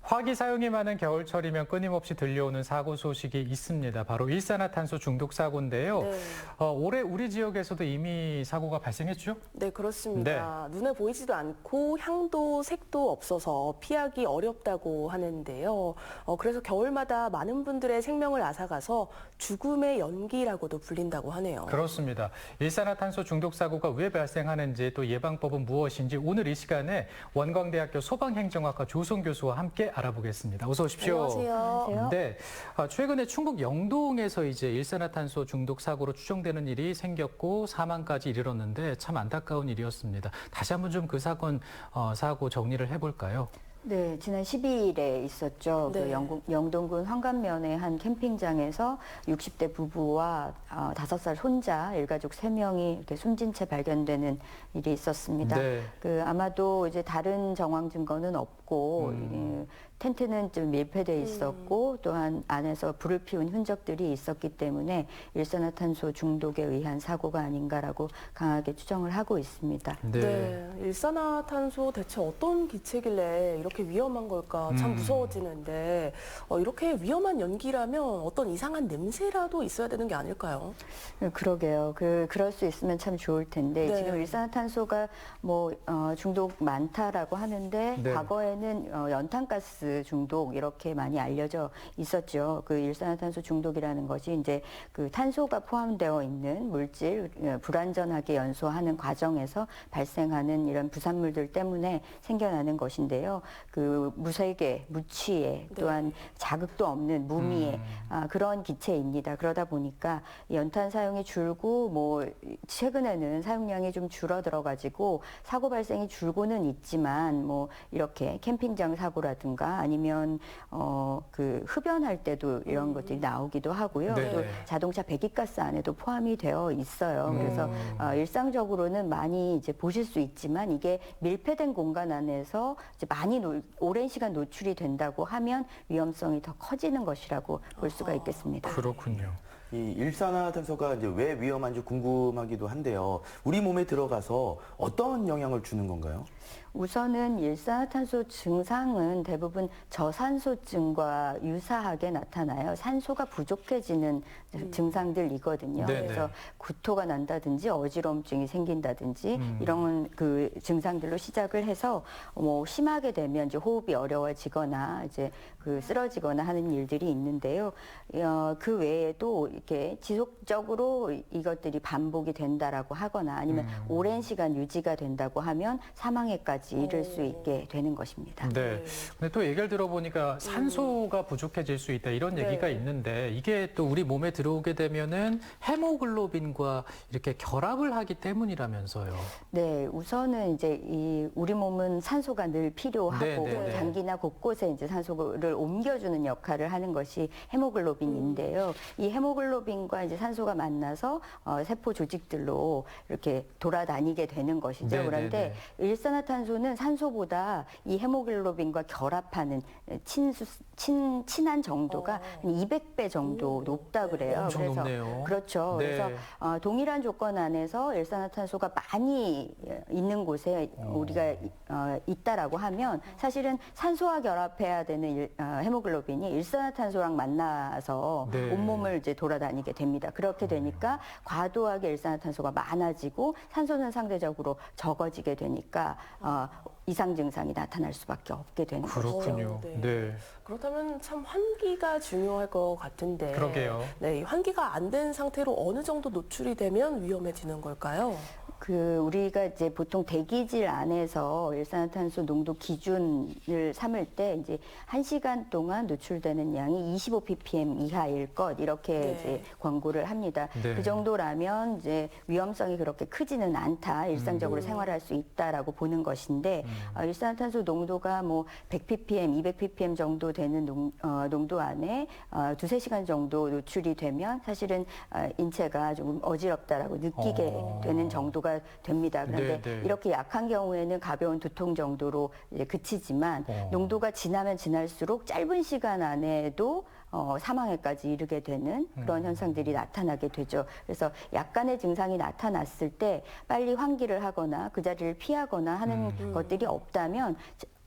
화기 사용이 많은 겨울철이면 끊임없이 들려오는 사고 소식이 있습니다. 바로 일산화탄소 중독 사고인데요. 네. 올해 우리 지역에서도 이미 사고가 발생했죠? 네, 그렇습니다. 눈에 보이지도 않고 향도 색도 없어서 피하기 어렵다고 하는데요. 그래서 겨울마다 많은 분들의 생명을 앗아가서 죽음의 연기라고도 불린다고 하네요. 그렇습니다. 일산화탄소 중독 사고가 왜 발생하는지 또 예방법은 무엇인지 오늘 이 시간에 원광대학교 소방행정학과 조성 교수와 함께 알아보겠습니다. 어서 오십시오. 안녕하세요. 네, 최근에 충북 영동에서 이제 일산화탄소 중독 사고로 추정되는 일이 생겼고 사망까지 이르렀는데 참 안타까운 일이었습니다. 다시 한번 좀 그 사고 정리를 해볼까요? 네, 지난 12일에 있었죠. 네. 그 영동군 황간면의 한 캠핑장에서 60대 부부와 5살 손자, 일가족 3명이 이렇게 숨진 채 발견되는 일이 있었습니다. 네. 아마도 이제 다른 정황 증거는 없고, 텐트는 좀 밀폐돼 있었고, 또한 안에서 불을 피운 흔적들이 있었기 때문에 일산화탄소 중독에 의한 사고가 아닌가라고 강하게 추정을 하고 있습니다. 네, 일산화탄소 대체 어떤 기체길래 이렇게 위험한 걸까 참 무서워지는데 이렇게 위험한 연기라면 어떤 이상한 냄새라도 있어야 되는 게 아닐까요? 그러게요. 그럴 수 있으면 참 좋을 텐데 네. 지금 일산화탄소가 중독 많다라고 하는데 네. 과거에는 연탄가스 중독 이렇게 많이 알려져 있었죠. 그 일산화탄소 중독이라는 것이 이제 그 탄소가 포함되어 있는 물질 불완전하게 연소하는 과정에서 발생하는 이런 부산물들 때문에 생겨나는 것인데요. 그 무색에, 무취에 또한 자극도 없는 무미에 그런 기체입니다. 그러다 보니까 연탄 사용이 줄고 최근에는 사용량이 좀 줄어들어 가지고 사고 발생이 줄고는 있지만 이렇게 캠핑장 사고라든가 아니면 그 흡연할 때도 이런 것들이 나오기도 하고요. 네. 또 자동차 배기가스 안에도 포함이 되어 있어요. 그래서 일상적으로는 많이 이제 보실 수 있지만 이게 밀폐된 공간 안에서 이제 많이 오랜 시간 노출이 된다고 하면 위험성이 더 커지는 것이라고 볼 수가 있겠습니다. 그렇군요. 이 일산화탄소가 이제 왜 위험한지 궁금하기도 한데요. 우리 몸에 들어가서 어떤 영향을 주는 건가요? 우선은 일산화탄소 증상은 대부분 저산소증과 유사하게 나타나요. 산소가 부족해지는 증상들이거든요. 네네. 그래서 구토가 난다든지 어지러움증이 생긴다든지 이런 그 증상들로 시작을 해서 심하게 되면 이제 호흡이 어려워지거나 이제 그 쓰러지거나 하는 일들이 있는데요. 그 외에도 이렇게 지속적으로 이것들이 반복이 된다라고 하거나 아니면 오랜 시간 유지가 된다고 하면 사망에까지 이를 수 있게 되는 것입니다. 네. 근데 또 얘기를 들어보니까 산소가 부족해질 수 있다 이런 얘기가 있는데 이게 또 우리 몸에 들어오게 되면은 헤모글로빈과 이렇게 결합을 하기 때문이라면서요. 네, 우선은 이제 우리 몸은 산소가 늘 필요하고 네. 장기나 곳곳에 이제 산소를 옮겨주는 역할을 하는 것이 헤모글로빈인데요. 이 헤모글로빈과 이제 산소가 만나서 세포 조직들로 이렇게 돌아다니게 되는 것이죠. 그런데 일산화탄소는 산소보다 이 헤모글로빈과 결합하는 친한 정도가 한 200배 정도 높다 그래요. 엄청 그래서 높네요. 그렇죠. 네. 그래서 동일한 조건 안에서 일산화탄소가 많이 있는 곳에 우리가 있다라고 하면 사실은 산소와 결합해야 되는 헤모글로빈이 일산화탄소랑 만나서 네. 온몸을 이제 돌아다니게 됩니다. 그렇게 되니까 과도하게 일산화탄소가 많아지고 산소는 상대적으로 적어지게 되니까 이상 증상이 나타날 수밖에 없게 되는 거죠. 그렇군요. 네. 그렇다면 참 환기가 중요할 것 같은데. 그러게요. 네, 이 환기가 안 된 상태로 어느 정도 노출이 되면 위험해지는 걸까요? 우리가 이제 보통 대기질 안에서 일산화탄소 농도 기준을 삼을 때 이제 1시간 동안 노출되는 양이 25ppm 이하일 것 이렇게 이제 권고를 합니다. 네. 그 정도라면 이제 위험성이 그렇게 크지는 않다. 일상적으로 생활할 수 있다라고 보는 것인데 일산화탄소 농도가 100ppm, 200ppm 정도 되는 농도 안에 2-3시간 정도 노출이 되면 사실은 인체가 조금 어지럽다라고 느끼게 되는 정도가 됩니다. 그런데 이렇게 약한 경우에는 가벼운 두통 정도로 이제 그치지만 농도가 지나면 지날수록 짧은 시간 안에도 사망에까지 이르게 되는 그런 현상들이 나타나게 되죠. 그래서 약간의 증상이 나타났을 때 빨리 환기를 하거나 그 자리를 피하거나 하는 것들이 없다면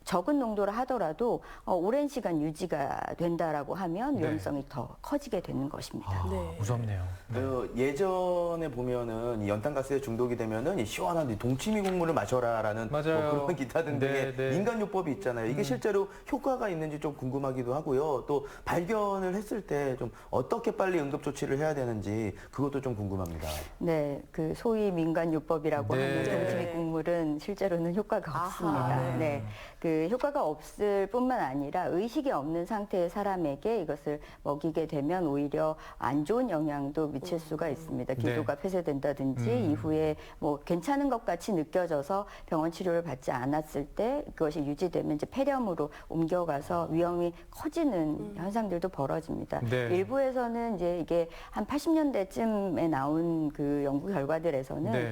적은 농도라 하더라도 오랜 시간 유지가 된다라고 하면 위험성이 더 커지게 되는 것입니다. 아, 네. 무섭네요. 네. 예전에 보면은 이 연탄가스에 중독이 되면은 이 시원한 이 동치미 국물을 마셔라라는 맞아요. 그런 기타 등등의 네, 네. 민간요법이 있잖아요. 이게 실제로 효과가 있는지 좀 궁금하기도 하고요. 또 발견을 했을 때 좀 어떻게 빨리 응급 조치를 해야 되는지 그것도 좀 궁금합니다. 네, 그 소위 민간요법이라고 네. 하는 네. 동치미 국물은 실제로는 효과가 아하, 없습니다. 네. 네, 그 효과가 없을 뿐만 아니라 의식이 없는 상태의 사람에게 이것을 먹이게 되면 오히려 안 좋은 영향도 미칠 수가 있습니다. 기도가 폐쇄된다든지 이후에 뭐 괜찮은 것 같이 느껴져서 병원 치료를 받지 않았을 때 그것이 유지되면 이제 폐렴으로 옮겨가서 위험이 커지는 현상들도 벌어집니다. 네. 일부에서는 이제 이게 한 80년대쯤에 나온 그 연구 결과들에서는 네.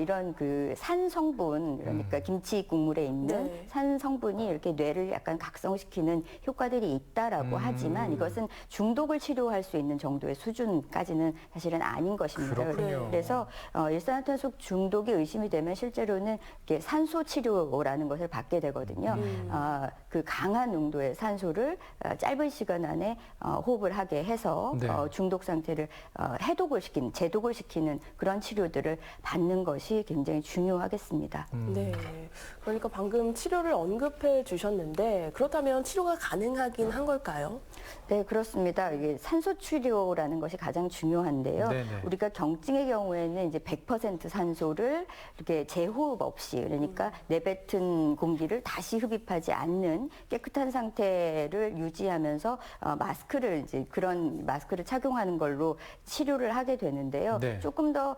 이런 그 산 성분, 그러니까 김치 국물에 있는 네. 산 성분이 이렇게 뇌를 약간 각성시키는 효과들이 있다라고 하지만 이것은 중독을 치료할 수 있는 정도의 수준까지는 사실은 아닌 것입니다. 그렇군요. 그래서 일산화탄소 중독이 의심이 되면 실제로는 이렇게 산소 치료라는 것을 받게 되거든요. 그 강한 농도의 산소를 짧은 시간 안에 호흡을 하게 해서 네. 중독 상태를 해독을 시키는, 제독을 시키는 그런 치료들을 받는 것이 굉장히 중요하겠습니다. 네. 그러니까 방금 치료를 언급해 주셨는데 그렇다면 치료가 가능하긴 한 걸까요? 네, 그렇습니다. 이게 산소 치료라는 것이 가장 중요한데요. 네네. 우리가 경증의 경우에는 이제 100% 산소를 이렇게 재호흡 없이, 그러니까 내뱉은 공기를 다시 흡입하지 않는 깨끗한 상태를 유지하면서 마스크를 이제 그런 마스크를 착용하는 걸로 치료를 하게 되는데요. 네. 조금 더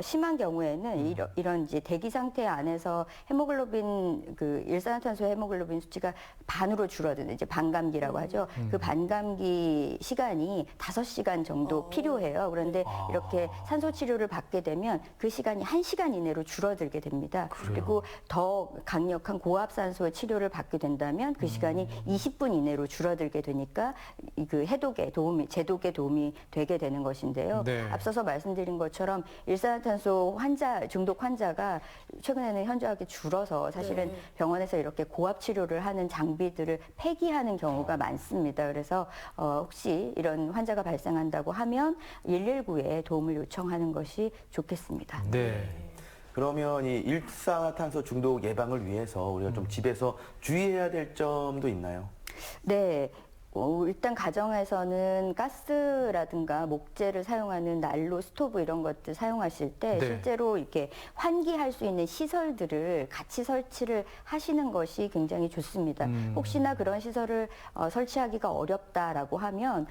심한 경우에는 이런 이제 대기 상태 안에서 헤모글로빈 그 일산화탄소 헤모글로빈 수치가 반으로 줄어드는 이제 반감기라고 하죠. 그 반감기 시간이 5시간 정도 필요해요. 그런데 이렇게 산소 치료를 받게 되면 그 시간이 1시간 이내로 줄어들게 됩니다. 그리고 더 강력한 고압산소 치료를 받게 된다면 그 시간이 20분 이내로 줄어들게 되니까 그 해독에 도움이, 제독에 도움이 되게 되는 것인데요. 네. 앞서서 말씀드린 것처럼 일산화탄소 환자, 중독 환자가 최근에는 현저하게 줄어서 사실은 네. 병원에서 이렇게 고압 치료를 하는 장비들을 폐기하는 경우가 많습니다. 그래서 혹시 이런 환자가 발생한다고 하면 119에 도움을 요청하는 것이 좋겠습니다. 네. 그러면 이 일산화탄소 중독 예방을 위해서 우리가 좀 집에서 주의해야 될 점도 있나요? 네. 일단 가정에서는 가스라든가 목재를 사용하는 난로, 스토브 이런 것들 사용하실 때 네. 실제로 이렇게 환기할 수 있는 시설들을 같이 설치를 하시는 것이 굉장히 좋습니다. 혹시나 그런 시설을 설치하기가 어렵다라고 하면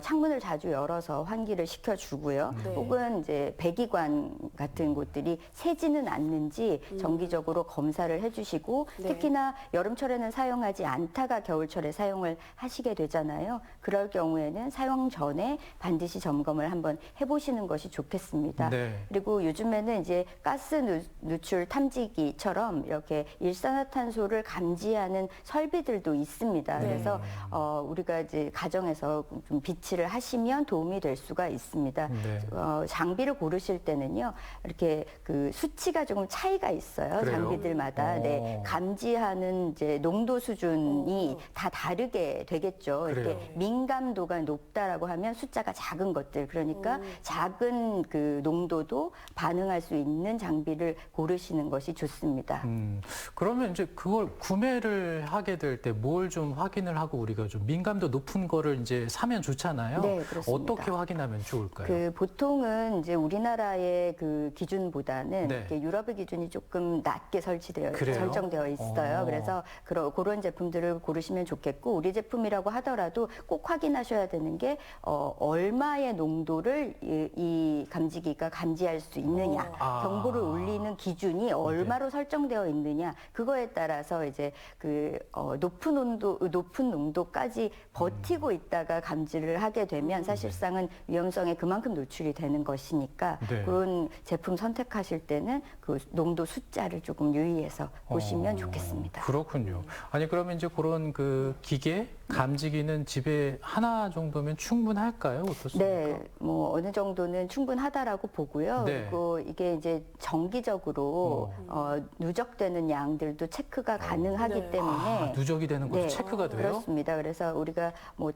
창문을 자주 열어서 환기를 시켜주고요. 네. 혹은 이제 배기관 같은 곳들이 새지는 않는지 정기적으로 검사를 해주시고 네. 특히나 여름철에는 사용하지 않다가 겨울철에 사용을 하시게 되잖아요. 그럴 경우에는 사용 전에 반드시 점검을 한번 해보시는 것이 좋겠습니다. 네. 그리고 요즘에는 이제 가스 누출 탐지기처럼 이렇게 일산화탄소를 감지하는 설비들도 있습니다. 네. 그래서 우리가 이제 가정에서 좀 비치를 하시면 도움이 될 수가 있습니다. 네. 장비를 고르실 때는요, 이렇게 그 수치가 조금 차이가 있어요. 그래요? 장비들마다. 네. 감지하는 이제 농도 수준이 다 다르게 되겠죠. 이렇게 그래요. 민감도가 높다라고 하면 숫자가 작은 것들, 그러니까 작은 그 농도도 반응할 수 있는 장비를 고르시는 것이 좋습니다. 그러면 이제 그걸 구매를 하게 될 때 뭘 좀 확인을 하고 우리가 좀 민감도 높은 거를 이제 사면 좋잖아요. 네, 그렇습니다. 어떻게 확인하면 좋을까요? 그 보통은 이제 우리나라의 그 기준보다는 네. 이렇게 유럽의 기준이 조금 낮게 그래요? 설정되어 있어요. 어. 그래서 그런 제품들을 고르시면 좋겠고, 우리 제품이라고 하더라도 꼭 확인하셔야 되는 게 얼마의 농도를 이 감지기가 감지할 수 있느냐, 아. 경보를 울리는 기준이 얼마로 설정되어 있느냐, 그거에 따라서 이제 그 높은 농도까지 버티고 있다가 감지를 하게 되면 사실상은 위험성에 그만큼 노출이 되는 것이니까 네. 그런 제품 선택하실 때는 그 농도 숫자를 조금 유의해서 보시면 좋겠습니다. 그렇군요. 아니 그러면 이제 그런 그 기계 감지 만지기는 집에 하나 정도면 충분할까요? 어떻습니까? 네, 뭐 어느 정도는 충분하다라고 보고요. 네. 그리고 이게 이제 정기적으로 누적되는 양들도 체크가 가능하기 네. 때문에 누적이 되는 것도 네, 체크가 돼요? 그렇습니다. 그래서 우리가 뭐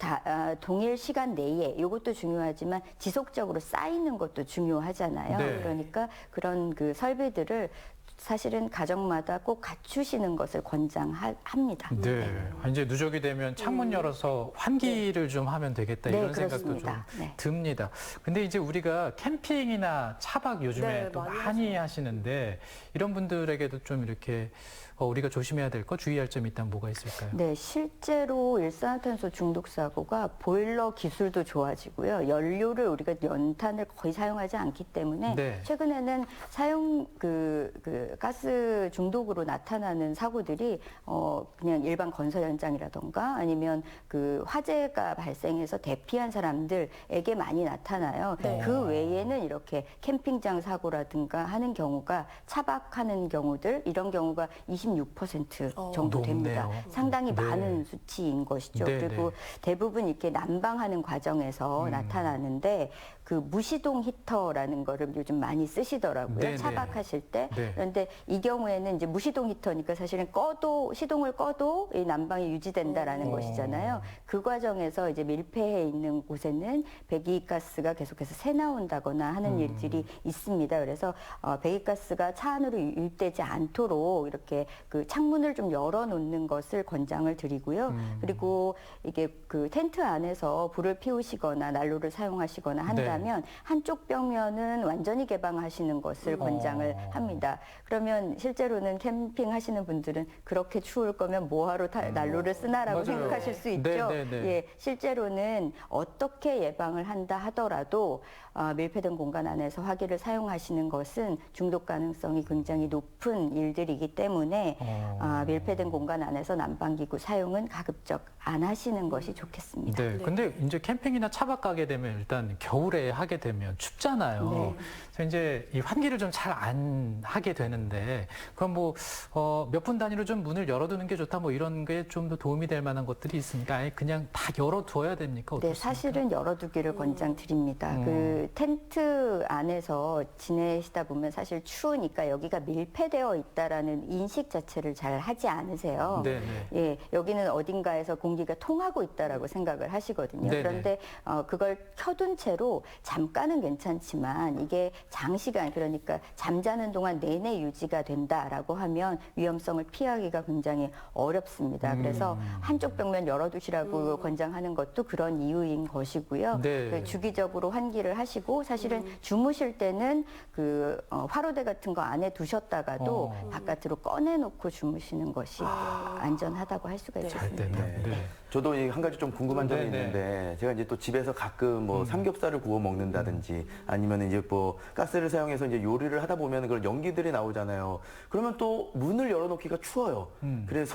동일 시간 내에 이것도 중요하지만 지속적으로 쌓이는 것도 중요하잖아요. 네. 그러니까 그런 그 설비들을 사실은 가정마다 꼭 갖추시는 것을 권장합니다. 네. 이제 누적이 되면 창문 열어서 환기를 좀 하면 되겠다 네, 이런 생각도 좀 그렇습니다. 네. 듭니다. 근데 이제 우리가 캠핑이나 차박 요즘에 네, 또 많이 많이 하시는데 이런 분들에게도 좀 이렇게 우리가 조심해야 될 거, 주의할 점이 있다면 뭐가 있을까요? 네, 실제로 일산화탄소 중독 사고가 보일러 기술도 좋아지고요. 연료를 우리가 연탄을 거의 사용하지 않기 때문에 네. 최근에는 사용 가스 중독으로 나타나는 사고들이 그냥 일반 건설 현장이라던가 아니면 그 화재가 발생해서 대피한 사람들에게 많이 나타나요. 네. 그 외에는 이렇게 캠핑장 사고라든가 하는 경우가 차박하는 경우들 이런 경우가 26% 정도 됩니다. 높네요. 상당히 네. 많은 수치인 것이죠. 네, 그리고 네. 대부분 이렇게 난방하는 과정에서 나타나는데 그 무시동 히터라는 거를 요즘 많이 쓰시더라고요. 네, 네. 차박하실 때. 네. 그런데 이 경우에는 이제 무시동 히터니까 사실은 시동을 꺼도 이 난방이 유지된다라는 것이잖아요. 그 과정에서 이제 밀폐해 있는 곳에는 배기가스가 계속해서 새 나온다거나 하는 일들이 있습니다. 그래서 배기가스가 차 안으로 유입되지 않도록 이렇게 그 창문을 좀 열어놓는 것을 권장을 드리고요. 그리고 이게 그 텐트 안에서 불을 피우시거나 난로를 사용하시거나 한다면 한쪽 벽면은 완전히 개방하시는 것을 권장을 합니다. 그러면 실제로는 캠핑 하시는 분들은 그렇게 추울 거면 뭐하러 난로를 쓰나라고 맞아요. 생각하실 수 있죠. 네, 네, 네. 예, 실제로는 어떻게 예방을 한다 하더라도 밀폐된 공간 안에서 화기를 사용하시는 것은 중독 가능성이 굉장히 높은 일들이기 때문에 밀폐된 공간 안에서 난방기구 사용은 가급적 안 하시는 것이 좋겠습니다. 네. 근데 이제 캠핑이나 차박 가게 되면 일단 겨울에 하게 되면 춥잖아요. 네. 그래서 이제 이 환기를 좀 잘 안 하게 되는데 그럼 뭐 몇 분 단위로 좀 문을 열어두는 게 좋다 뭐 이런 게 좀 더 도움이 될 만한 것들이 있습니까? 아예 그냥 다 열어둬야 됩니까? 네, 어떻습니까? 사실은 열어두기를 권장드립니다. 그 텐트 안에서 지내시다 보면 사실 추우니까 여기가 밀폐되어 있다라는 인식 자체를 잘 하지 않으세요. 네, 네. 예, 여기는 어딘가에서 공기가 통하고 있다라고 생각을 하시거든요. 네네. 그런데 그걸 켜둔 채로 잠깐은 괜찮지만 이게 장시간 그러니까 잠자는 동안 내내 유지가 된다라고 하면 위험성을 피하기가 굉장히 어렵습니다. 그래서 한쪽 벽면 열어두시라고 권장하는 것도 그런 이유인 것이고요. 네. 그 주기적으로 환기를 하시고 사실은 주무실 때는 그 화로대 같은 거 안에 두셨다가도 바깥으로 꺼내놓고 주무시는 것이 안전하다고 할 수가 있겠습니다. 잘 때는. 네. 저도 한 가지 좀 궁금한 점이 네네. 있는데 제가 이제 또 집에서 가끔 뭐 삼겹살을 구워 먹는다든지 아니면 이제 뭐 가스를 사용해서 이제 요리를 하다 보면 그런 연기들이 나오잖아요. 그러면 또 문을 열어놓기가 추워요. 그래서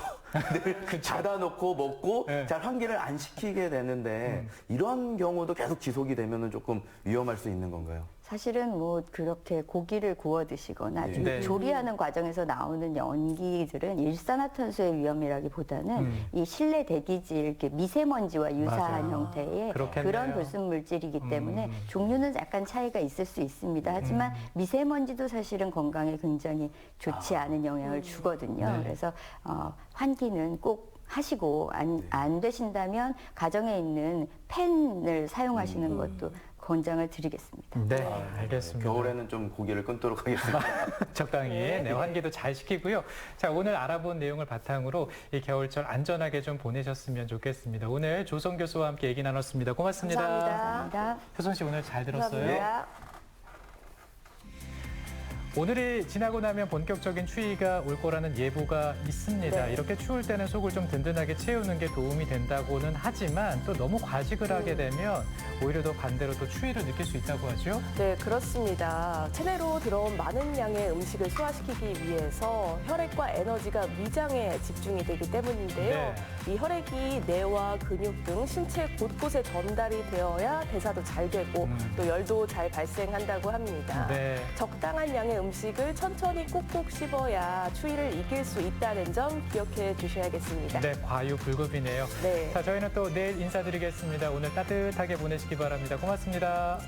늘 닫아놓고 먹고 네. 잘 환기를 안 시키게 되는데 이런 경우도 계속 지속이 되면은 조금 위험할 수 있는 건가요? 사실은 뭐 그렇게 고기를 구워 드시거나 네. 조리하는 과정에서 나오는 연기들은 일산화탄소의 위험이라기보다는 이 실내 대기질 이렇게 미세먼지와 유사한 맞아요. 형태의 그렇겠네요. 그런 불순 물질이기 때문에 종류는 약간 차이가 있을 수 있습니다. 하지만 미세먼지도 사실은 건강에 굉장히 좋지 않은 영향을 주거든요. 네. 그래서 환기는 꼭 하시고 안 되신다면 가정에 있는 팬을 사용하시는 것도 권장을 드리겠습니다. 네, 알겠습니다. 겨울에는 좀 고기를 끊도록 하겠습니다. 적당히 네, 환기도 잘 시키고요. 자, 오늘 알아본 내용을 바탕으로 이 겨울철 안전하게 좀 보내셨으면 좋겠습니다. 오늘 조성 교수와 함께 얘기 나눴습니다. 고맙습니다. 감사합니다. 효선 씨 오늘 잘 들었어요? 감사합니다. 오늘이 지나고 나면 본격적인 추위가 올 거라는 예보가 있습니다. 네. 이렇게 추울 때는 속을 좀 든든하게 채우는 게 도움이 된다고는 하지만 또 너무 과식을 하게 되면 오히려 더 반대로 또 추위를 느낄 수 있다고 하죠. 네, 그렇습니다. 체내로 들어온 많은 양의 음식을 소화시키기 위해서 혈액과 에너지가 위장에 집중이 되기 때문인데요. 네. 이 혈액이 뇌와 근육 등 신체 곳곳에 전달이 되어야 대사도 잘 되고 또 열도 잘 발생한다고 합니다. 네. 적당한 양의 음식을 천천히 꾹꾹 씹어야 추위를 이길 수 있다는 점 기억해 주셔야겠습니다. 네, 과유불급이네요. 네. 자, 저희는 또 내일 인사드리겠습니다. 오늘 따뜻하게 보내시기 바랍니다. 고맙습니다.